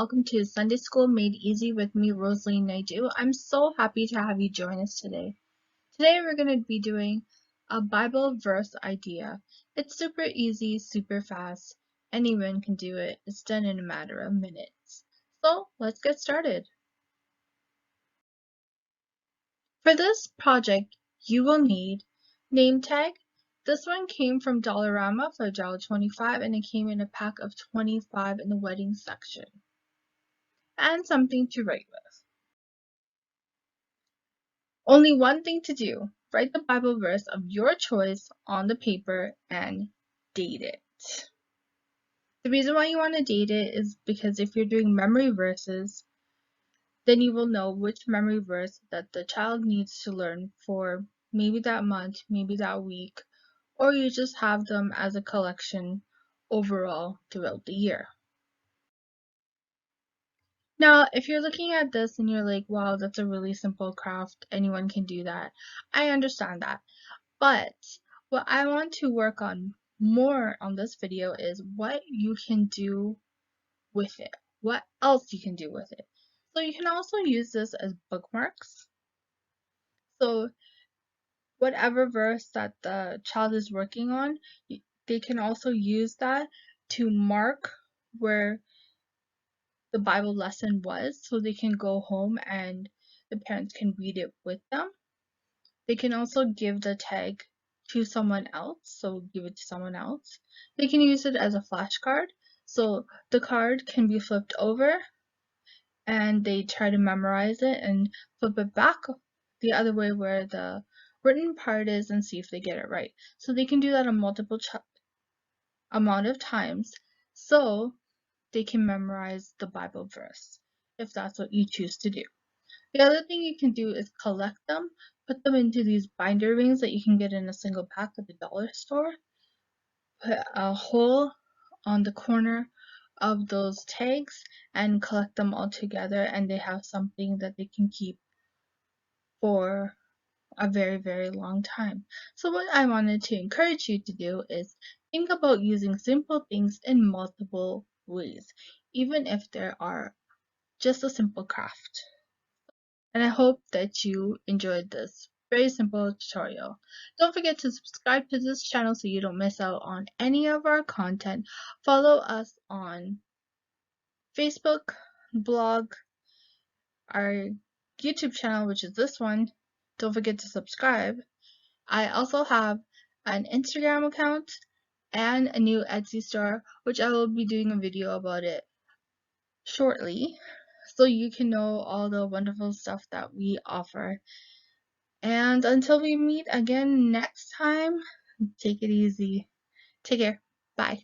welcome to Sunday School Made Easy with me, Rosalie Naidu. I'm so happy to have you join us today. Today we're going to be doing a Bible verse idea. It's super easy, super fast. Anyone can do it. It's done in a matter of minutes. So let's get started. For this project, you will need name tag. This one came from Dollarama for $1.25 and it came in a pack of 25 in the wedding section. And something to write with. Only one thing to do. Write the Bible verse of your choice on the paper and date it. The reason why you want to date it is because if you're doing memory verses, then you will know which memory verse that the child needs to learn for maybe that month, maybe that week, or you just have them as a collection overall throughout the year. Now, if you're looking at this and you're like, wow, that's a really simple craft, anyone can do that, I understand that. But what I want to work on more on this video is what you can do with it. What else you can do with it. So you can also use this as bookmarks. So whatever verse that the child is working on, they can also use that to mark where the Bible lesson was, so they can go home and the parents can read it with them. They can also give the tag to someone else, so give it to someone else. They can use it as a flashcard, so the card can be flipped over and they try to memorize it and flip it back the other way where the written part is and see if they get it right. So they can do that a multiple amount of times so they can memorize the Bible verse if that's what you choose to do. The other thing you can do is collect them, put them into these binder rings that you can get in a single pack at the dollar store. Put a hole on the corner of those tags and collect them all together, and they have something that they can keep for a very, very long time. So what I wanted to encourage you to do is think about using simple things in multiple ways, even if there are just a simple craft. And I hope that you enjoyed this very simple tutorial. Don't forget to subscribe to this channel so you don't miss out on any of our content. Follow us on Facebook, blog, our YouTube channel, which is this one. Don't forget to subscribe. I also have an Instagram account and a new Etsy store, which I will be doing a video about it shortly, so you can know all the wonderful stuff that we offer. And until we meet again next time, take it easy. Take care. Bye.